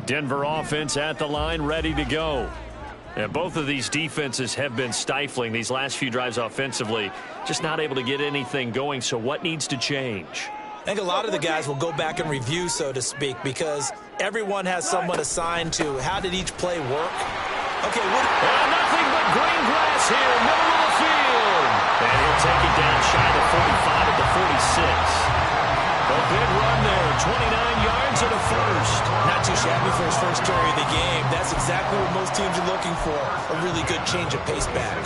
Denver offense at the line, ready to go. And both of these defenses have been stifling these last few drives offensively. Just not able to get anything going. So what needs to change? I think a lot of the guys will go back and review, so to speak, because everyone has someone assigned to how did each play work. Okay, nothing but green grass here, middle of the field. And he'll take it down shy of 45 at the 46. A big run there, 29 yards and a first. Not too shabby for his first carry of the game. That's exactly what most teams are looking for, a really good change of pace back.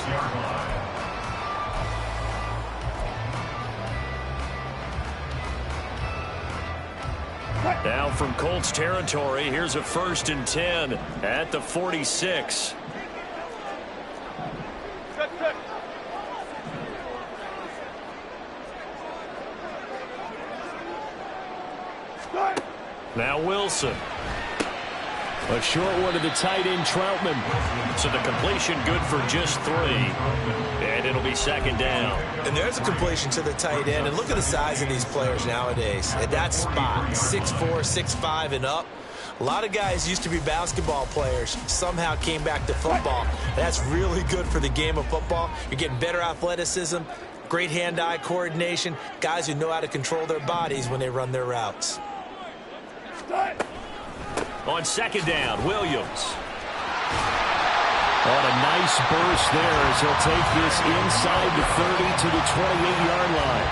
Now from Colts territory, here's a 1st and 10 at the 46. Now Wilson. A short one to the tight end, Troutman. So the completion good for just 3. And it'll be 2nd down. And there's a completion to the tight end. And look at the size of these players nowadays. At that spot, 6'4", 6'5", and up. A lot of guys used to be basketball players, somehow came back to football. That's really good for the game of football. You're getting better athleticism, great hand-eye coordination, guys who know how to control their bodies when they run their routes. On 2nd down, Williams. On a nice burst there as he'll take this inside the 30 to the 28-yard line.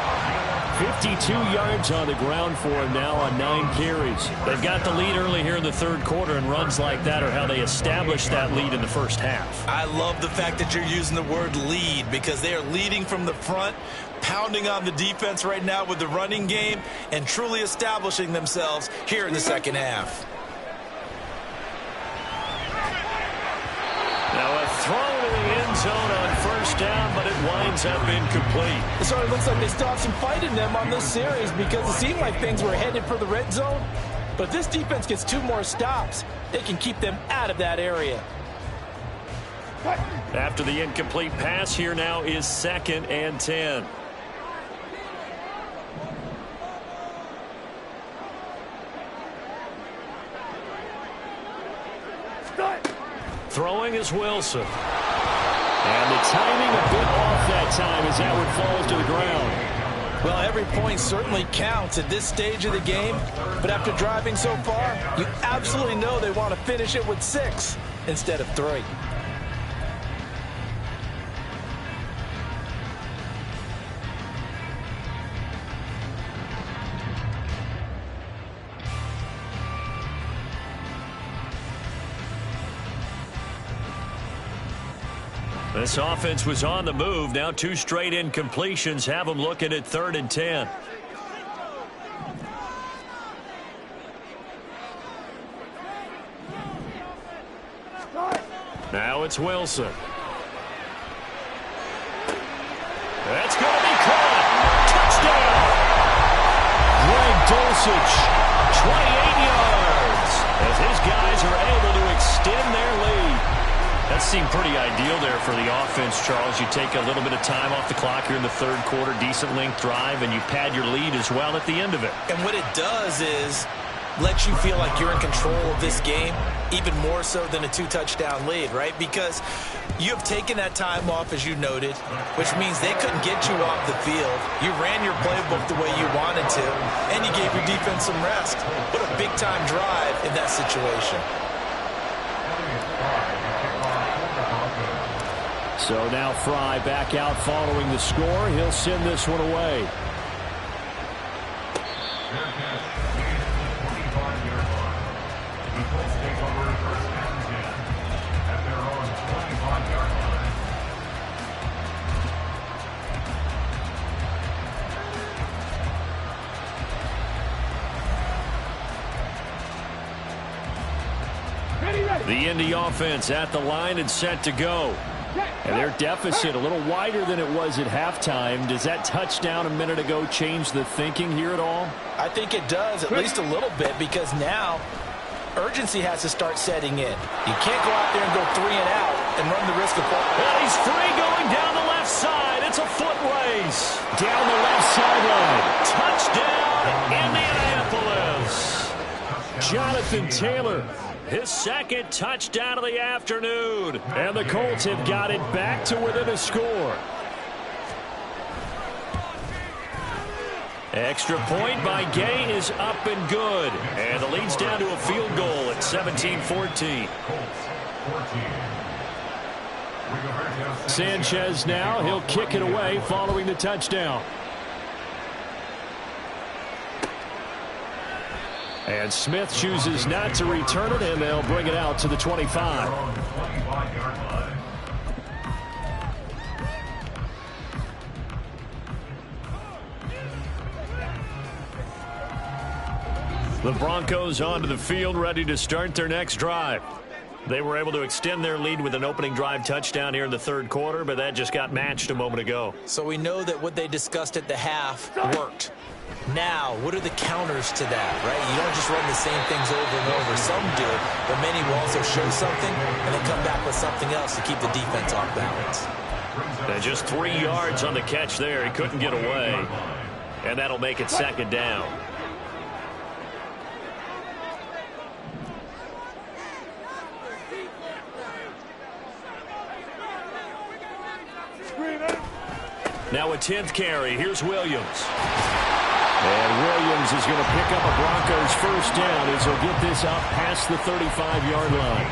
52 yards on the ground for him now on 9 carries. They've got the lead early here in the 3rd quarter, and runs like that are how they established that lead in the first half. I love the fact that you're using the word lead, because they are leading from the front, pounding on the defense right now with the running game, and truly establishing themselves here in the 2nd half. Now a throw to the end zone on 1st down, but it winds up incomplete. It sort of looks like they still have some fight in them on this series, because it seemed like things were headed for the red zone. But if this defense gets 2 more stops, they can keep them out of that area. After the incomplete pass, here now is 2nd and 10. Throwing is Wilson. And the timing a bit off that time as that one falls to the ground. Well, every point certainly counts at this stage of the game, but after driving so far, you absolutely know they want to finish it with 6 instead of 3. This offense was on the move. Now 2 straight incompletions have them looking at 3rd and 10. Now it's Wilson. That's going to be caught. Touchdown. Greg Dulcich, 28 yards, as his guys are able to extend their lead. That seemed pretty ideal there for the offense, Charles. You take a little bit of time off the clock here in the 3rd quarter, decent length drive, and you pad your lead as well at the end of it. And what it does is let you feel like you're in control of this game, even more so than a 2-touchdown lead, right? Because you have taken that time off, as you noted, which means they couldn't get you off the field. You ran your playbook the way you wanted to, and you gave your defense some rest. What a big-time drive in that situation. So now Fry back out following the score. He'll send this one away. The Indy offense at the line and set to go. And their deficit a little wider than it was at halftime. Does that touchdown a minute ago change the thinking here at all? I think it does, at least a little bit, because now urgency has to start setting in. You can't go out there and go 3 and out and run the risk of... Well, he's free going down the left side. It's a foot race. Down the left sideline. Touchdown, Indianapolis. Jonathan Taylor his second touchdown of the afternoon. And the Colts have got it back to within a score. Extra point by Gay is up and good. And the lead's down to a field goal at 17-14. Sanchez now, he'll kick it away following the touchdown. And Smith chooses not to return it, and they'll bring it out to the 25. The Broncos onto the field, ready to start their next drive. They were able to extend their lead with an opening drive touchdown here in the third quarter, but that just got matched a moment ago. So we know that what they discussed at the half worked. Now, what are the counters to that, right? You don't just run the same things over and over. Some do, but many will also show something and then come back with something else to keep the defense off balance. And just 3 yards on the catch there. He couldn't get away, and that'll make it second down. Now a 10th carry. Here's Williams. And Williams is going to pick up a Broncos first down as he'll get this up past the 35-yard line.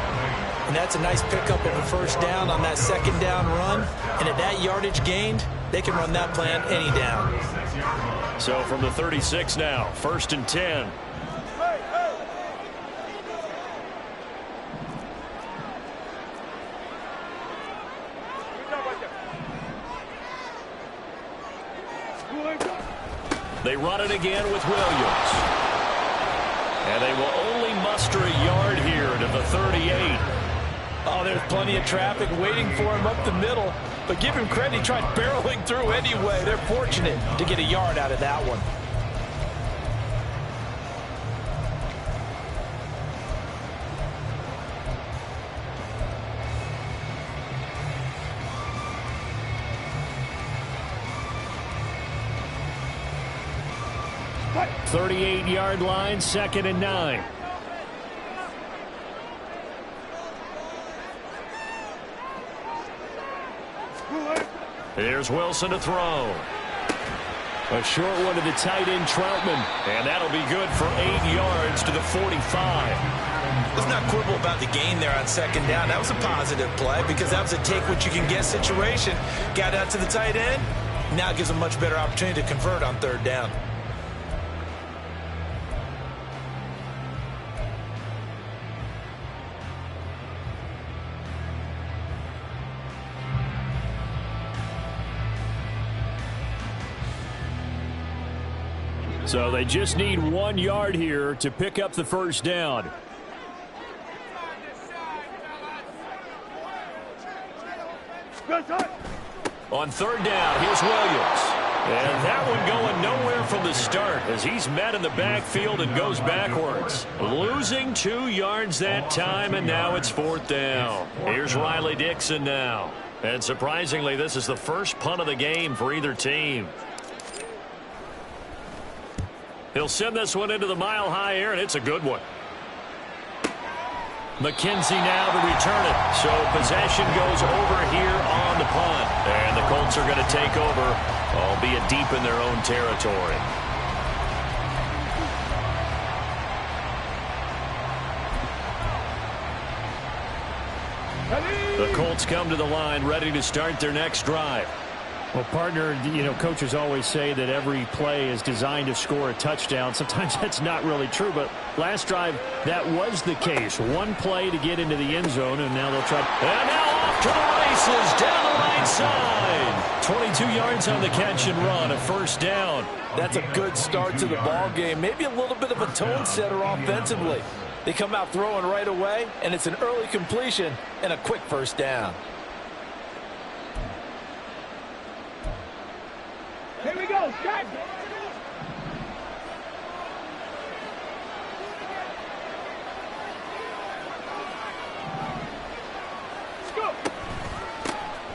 And that's a nice pickup of a first down on that second down run. And at that yardage gained, they can run that plan any down. So from the 36 now, 1st and 10. They run it again with Williams. And they will only muster a yard here to the 38. Oh, there's plenty of traffic waiting for him up the middle. But give him credit, he tried barreling through anyway. They're fortunate to get a yard out of that one. What? 38-yard line, 2nd and 9. Here's Wilson to throw. A short one to the tight end, Troutman. And that'll be good for 8 yards to the 45. Let's not quibble about the gain there on second down. That was a positive play because that was a take-what-you-can-get situation. Got out to the tight end. Now it gives a much better opportunity to convert on third down. So they just need 1 yard here to pick up the first down. On third down, here's Williams. And that one going nowhere from the start as he's met in the backfield and goes backwards. Losing 2 yards that time, and now it's 4th down. Here's Riley Dixon now. And surprisingly, this is the first punt of the game for either team. He'll send this one into the mile-high air, and it's a good one. McKenzie now to return it. So possession goes over here on the punt. And the Colts are going to take over, albeit deep in their own territory. The Colts come to the line, ready to start their next drive. Well, partner, coaches always say that every play is designed to score a touchdown. Sometimes that's not really true, but last drive, that was the case. One play to get into the end zone, and now they'll try. And now off to the races, down the right side. 22 yards on the catch and run, a first down. That's a good start to the ball game. Maybe a little bit of a tone setter offensively. They come out throwing right away, and it's an early completion and a quick first down. Here we go, Jack.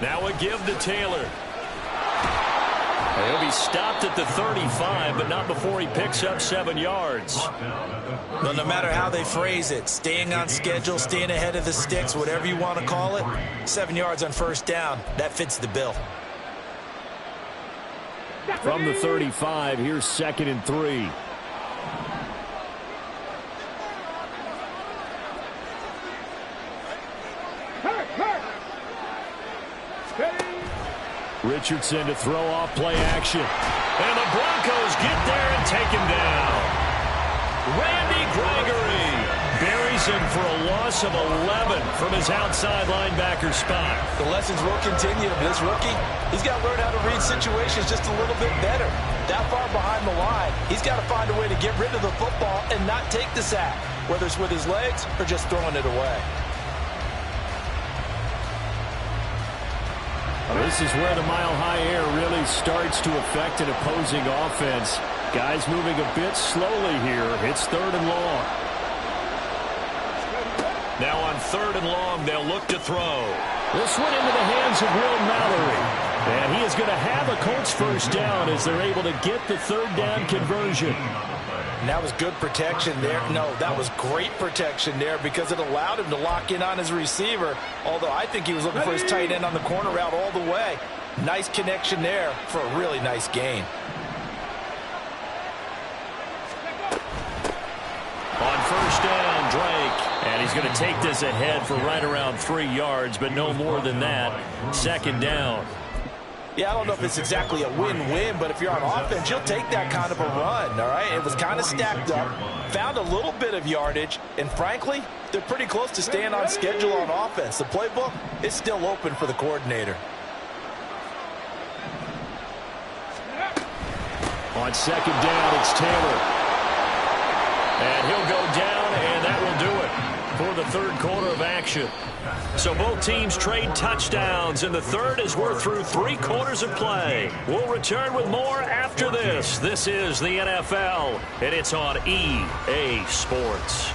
Now a give to Taylor. He'll be stopped at the 35, but not before he picks up 7 yards. Well, no matter how they phrase it, staying on schedule, staying ahead of the sticks, whatever you want to call it, 7 yards on first down, that fits the bill. From the 35, here's 2nd and 3. Richardson to throw off play action. And the Broncos get there and take him down. Randy Gregory buries him for a loss of 11 from his outside linebacker spot. The lessons will continue. This rookie, he's got to learn how to read situations just a little bit better. That far behind the line, he's got to find a way to get rid of the football and not take the sack, whether it's with his legs or just throwing it away. This is where the mile-high air really starts to affect an opposing offense. Guys moving a bit slowly here. It's 3rd and long. Now on 3rd and long, they'll look to throw. This one into the hands of Will Mallory. And he is going to have a Colts first down as they're able to get the 3rd down conversion. And that was good protection there. No, that was great protection there because it allowed him to lock in on his receiver, although I think he was looking for his tight end on the corner route all the way. Nice connection there for a really nice gain. On first down, Drake. And he's going to take this ahead for right around 3 yards, but no more than that. 2nd down. Yeah, I don't know if it's exactly a win-win, but if you're on offense, you'll take that kind of a run, all right? It was kind of stacked up, found a little bit of yardage, and frankly, they're pretty close to staying on schedule on offense. The playbook is still open for the coordinator. On 2nd down, it's Taylor. And he'll go down, and that will do it for the 3rd quarter of action. So both teams trade touchdowns, and the 3rd as we're through 3 quarters of play. We'll return with more after this. This is the NFL, and it's on EA Sports.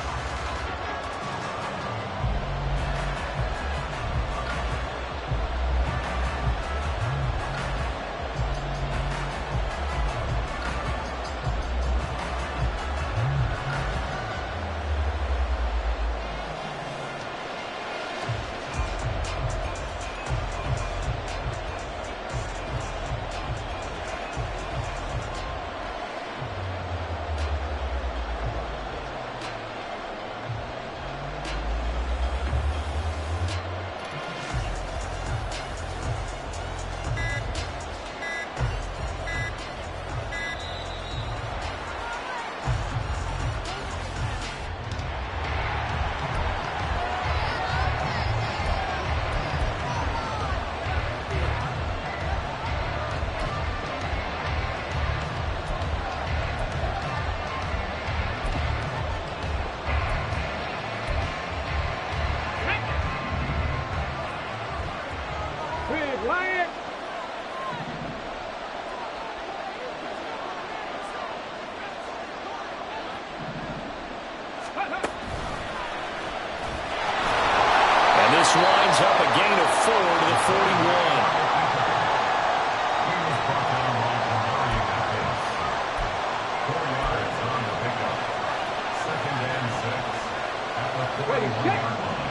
This winds up a gain of 4 to the 41.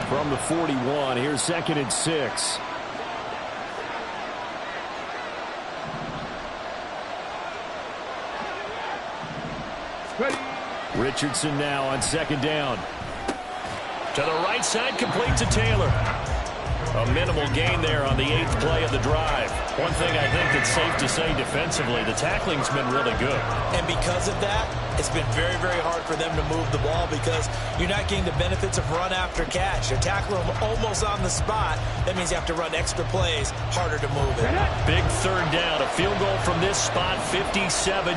From the 41, here's 2nd and 6. Richardson now on 2nd down. To the right side, complete to Taylor. A minimal gain there on the 8th play of the drive. One thing I think that's safe to say defensively, the tackling's been really good. And because of that, it's been very, very hard for them to move the ball because you're not getting the benefits of run after catch. You're tackling them almost on the spot. That means you have to run extra plays, harder to move it. Big 3rd down, a field goal from this spot, 57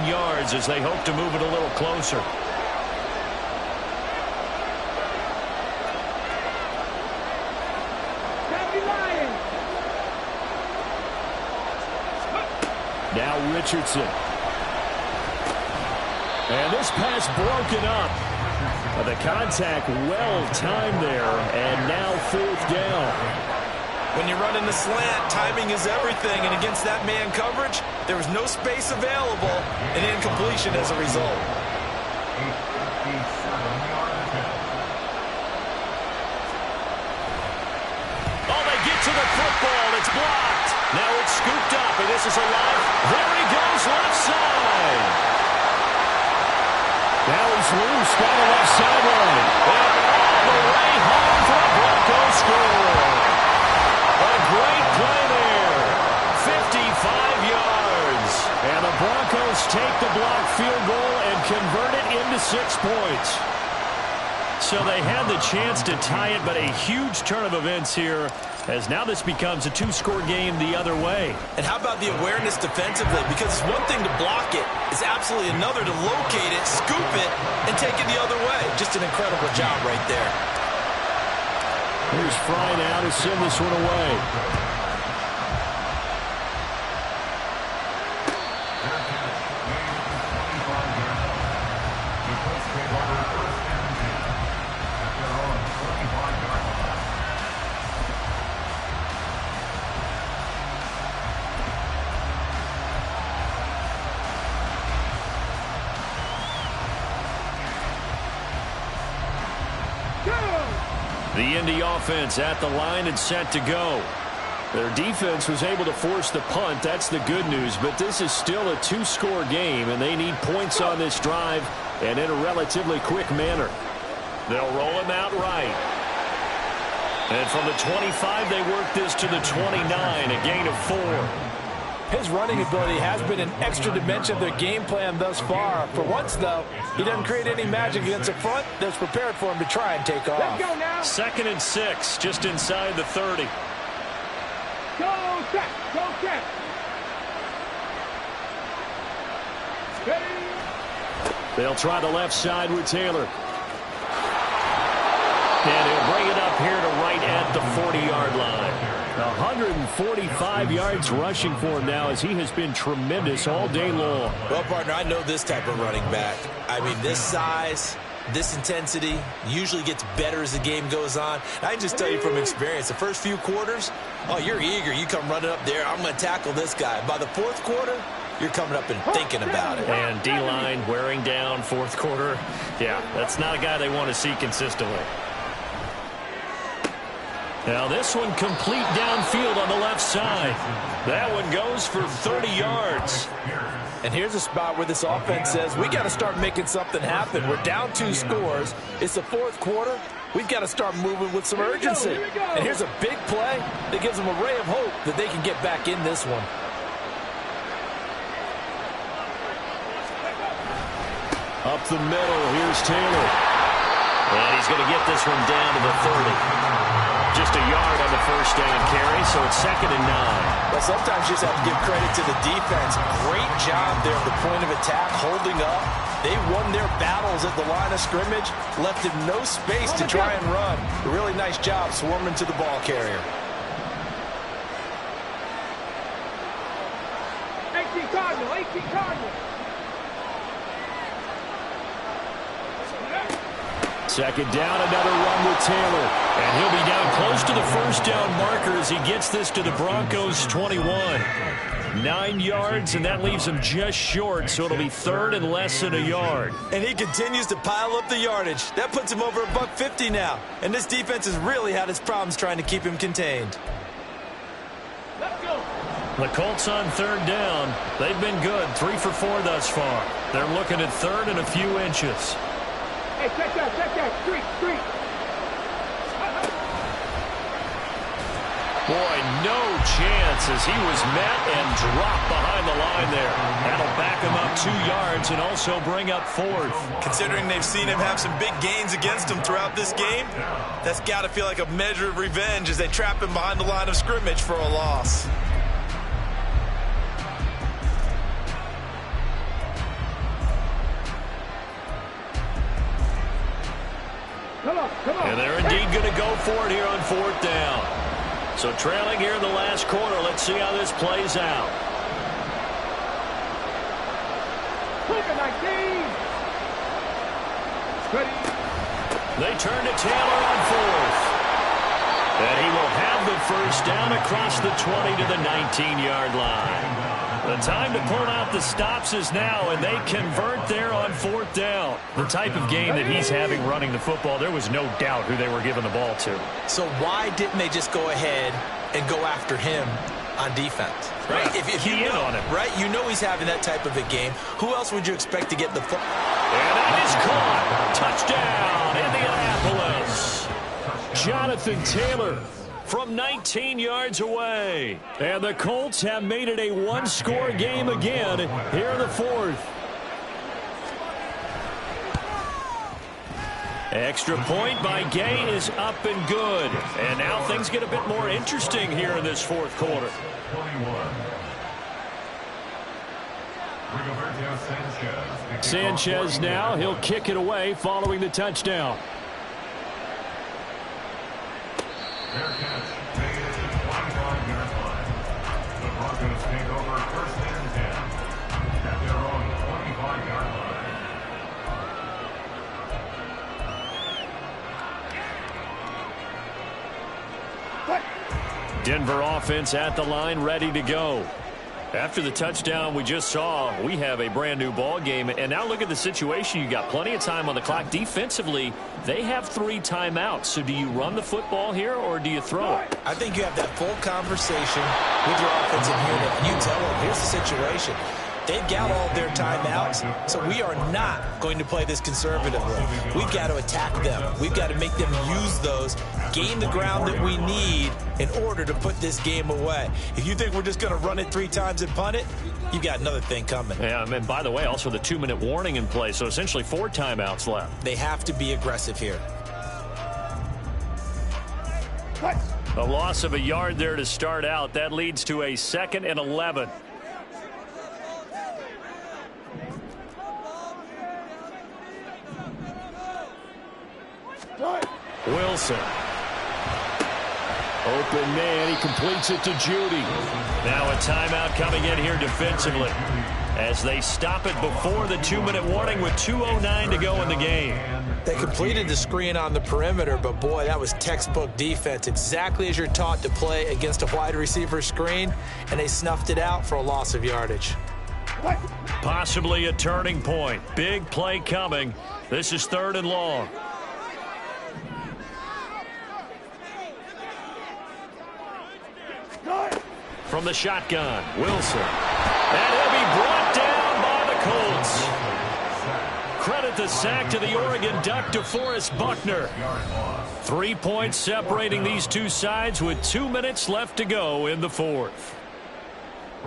yards as they hope to move it a little closer. Now Richardson. And this pass broken up. The contact well timed there, and now 4th down. When you're running the slant, timing is everything, and against that man coverage, there was no space available, and incompletion as a result. Oh, they get to the football. It's blocked. Now it's scooped up, and this is alive. There he goes, left side. Now he's loose down the left sideline. And all the way home for a Broncos score. A great play there. 55 yards. And the Broncos take the blocked field goal and convert it into 6 points. So they had the chance to tie it, but a huge turn of events here, as now this becomes a 2-score game the other way. And how about the awareness defensively? Because it's one thing to block it. It's absolutely another to locate it, scoop it, and take it the other way. Just an incredible job right there. Here's Fry now to send this one away. The Indy offense at the line and set to go. Their defense was able to force the punt. That's the good news. But this is still a 2-score game, and they need points on this drive and in a relatively quick manner. They'll roll him out right. And from the 25, they work this to the 29, a gain of 4. His running ability has been an extra dimension of their game plan thus far. For once, though, he doesn't create any magic against the front that's prepared for him to try and take off. Let's go now. 2nd and 6, just inside the 30. Go set. Go set. Ready. They'll try the left side with Taylor. And he'll bring it up here to right at the 40-yard line. 145 yards rushing for him now, as he has been tremendous all day long. Well, partner, I know this type of running back. I mean, this size, this intensity usually gets better as the game goes on. I can just tell you from experience, the first few quarters, oh, you're eager. You come running up there, I'm going to tackle this guy. By the 4th quarter, you're coming up and thinking about it. And D-line wearing down 4th quarter. Yeah, that's not a guy they want to see consistently. Now this one complete downfield on the left side. That one goes for 30 yards. And here's a spot where this offense says, we got to start making something happen. We're down 2 scores. It's the 4th quarter. We've got to start moving with some urgency. And here's a big play that gives them a ray of hope that they can get back in this one. Up the middle, here's Taylor. And he's going to get this one down to the 30. Just a yard on the first down carry, so it's 2nd and 9. But sometimes you just have to give credit to the defense. Great job there at the point of attack, holding up. They won their battles at the line of scrimmage, left him no space to try and run. A really nice job swarming to the ball carrier. 18 Cardinal. 18 Cardinal. 2nd down, another run with Taylor. And he'll be down close to the first down marker as he gets this to the Broncos' 21. 9 yards, and that leaves him just short, so it'll be 3rd and less than a yard. And he continues to pile up the yardage. That puts him over $150 now. And this defense has really had its problems trying to keep him contained. Let's go. The Colts on 3rd down. They've been good, 3 for 4 thus far. They're looking at 3rd and a few inches. Hey, check that. Street. Boy, no chance as he was met and dropped behind the line there. That'll back him up 2 yards and also bring up 4th. Considering they've seen him have some big gains against him throughout this game, that's got to feel like a measure of revenge as they trap him behind the line of scrimmage for a loss. Come on. And they're indeed going to go for it here on 4th down. So trailing here in the last quarter. Let's see how this plays out. Quicker, 19. Ready. They turn to Taylor on 4th. And he will have the first down across the 20 to the 19-yard line. The time to pull out the stops is now, and they convert there on 4th down. The type of game that he's having running the football, there was no doubt who they were giving the ball to. So why didn't they just go ahead and go after him on defense? Right? Yeah, if you know, on him. Right? You know he's having that type of a game. Who else would you expect to get the football? And that is caught. Touchdown, Indianapolis. Jonathan Taylor from 19 yards away. And the Colts have made it a one-score game again here in the 4th. Extra point by Gay is up and good. And now things get a bit more interesting here in this 4th quarter. Sanchez now, he'll kick it away following the touchdown. Fair catch, made it to the 25-yard line. The Broncos take over 1st and 10 at their own 25-yard line. Denver offense at the line, ready to go. After the touchdown we just saw, we have a brand new ball game. And now look at the situation. You got plenty of time on the clock. Defensively, they have 3 timeouts. So do you run the football here or do you throw it? I think you have that full conversation with your offensive unit, and you tell them, here's the situation. They've got all their timeouts, so we are not going to play this conservatively. We've got to attack them. We've got to make them use those, gain the ground that we need in order to put this game away. If you think we're just going to run it 3 times and punt it, you've got another thing coming. Yeah, and by the way, also the 2-minute warning in play, so essentially 4 timeouts left. They have to be aggressive here. A loss of a yard there to start out. That leads to a 2nd and 11. Wilson. Open man. He completes it to Judy. Now a timeout coming in here defensively as they stop it before the 2-minute warning with 2:09 to go in the game. They completed the screen on the perimeter, but boy, that was textbook defense. Exactly as you're taught to play against a wide receiver screen, and they snuffed it out for a loss of yardage. Possibly a turning point. Big play coming. This is 3rd and long. From the shotgun, Wilson. And he'll be brought down by the Colts. Credit the sack to the Oregon Duck, DeForest Buckner. 3 points separating these two sides with 2 minutes left to go in the 4th.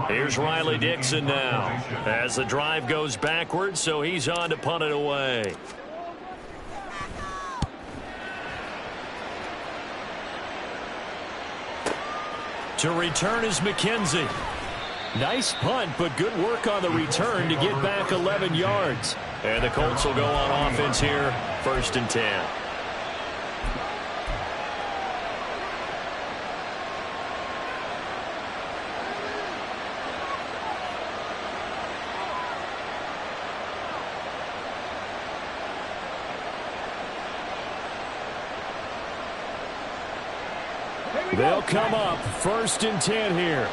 Here's Riley Dixon now as the drive goes backwards, so he's on to punt it away. To return is McKenzie. Nice punt, but good work on the return to get back 11 yards. And the Colts will go on offense here, 1st and 10. They'll come up 1st and 10 here.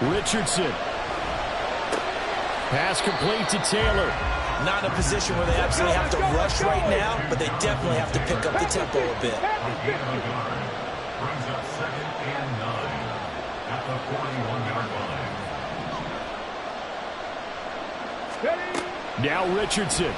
Richardson. Pass complete to Taylor. Not in a position where they absolutely have to rush right now, but they definitely have to pick up the tempo a bit. Brings up 2nd and 9 at the 41-yard line. Now Richardson.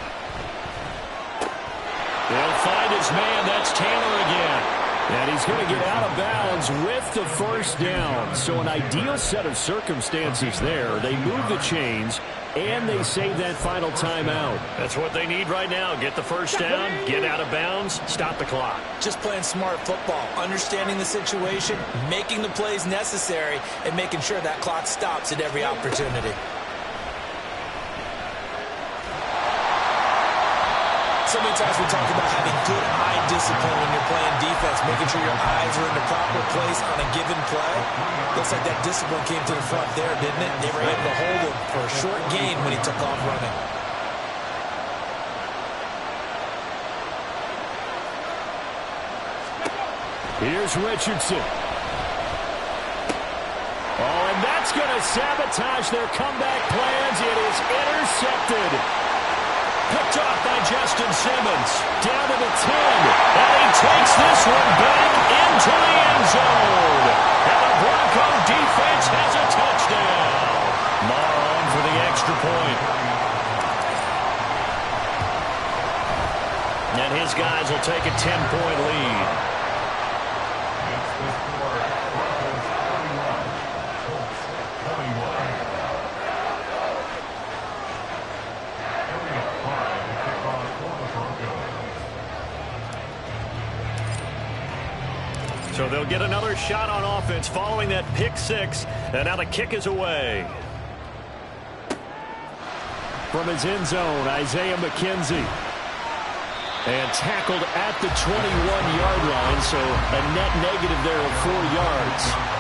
They'll find his man. That's Taylor again. And he's going to get out of bounds with the 1st down. So an ideal set of circumstances there. They move the chains, and they save that final timeout. That's what they need right now. Get the 1st down, get out of bounds, stop the clock. Just playing smart football, understanding the situation, making the plays necessary, and making sure that clock stops at every opportunity. So many times we talk about having good eye discipline when you're playing defense, making sure your eyes are in the proper place on a given play. Looks like that discipline came to the front there, didn't it? They were able to hold him for a short gain when he took off running. Here's Richardson. Oh, and that's going to sabotage their comeback plans. It is intercepted. Picked off by Justin Simmons. Down to the 10. And he takes this one back into the end zone. And the Bronco defense has a touchdown. Maher on for the extra point. And his guys will take a 10-point lead. So they'll get another shot on offense following that pick six. And now the kick is away. From his end zone, Isaiah McKenzie. And tackled at the 21-yard line, so a net negative there of 4 yards.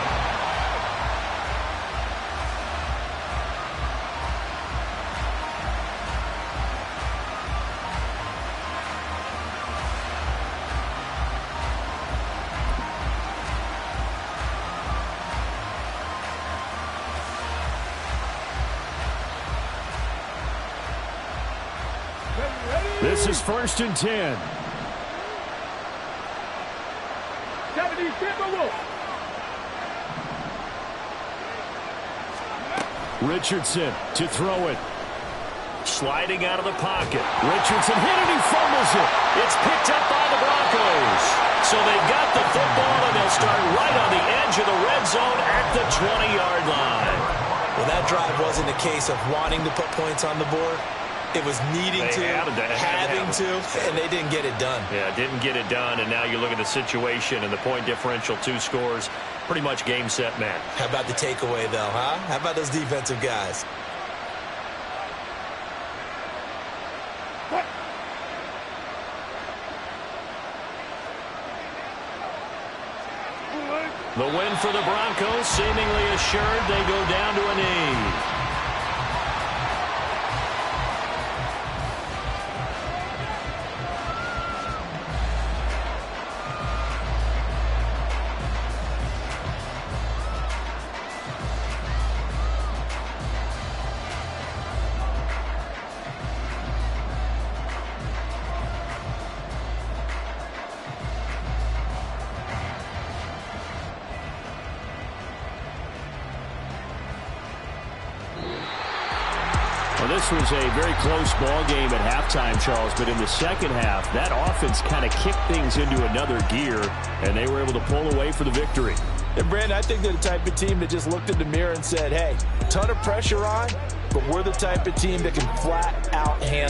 This is 1st and 10. 70 Timberwolves. Richardson to throw it. Sliding out of the pocket. Richardson hit it, he fumbles it. It's picked up by the Broncos. So they've got the football, and they'll start right on the edge of the red zone at the 20-yard line. Well, that drive wasn't a case of wanting to put points on the board. It was needing to, having to, and they didn't get it done. Yeah, didn't get it done, and now you look at the situation and the point differential, 2 scores, pretty much game, set, match. How about the takeaway, though, huh? How about those defensive guys? The win for the Broncos, seemingly assured. They go down to a knee. This was a very close ball game at halftime, Charles, but in the second half, that offense kind of kicked things into another gear, and they were able to pull away for the victory. And, Brandon, I think they're the type of team that just looked in the mirror and said, hey, ton of pressure on, but we're the type of team that can flat out handle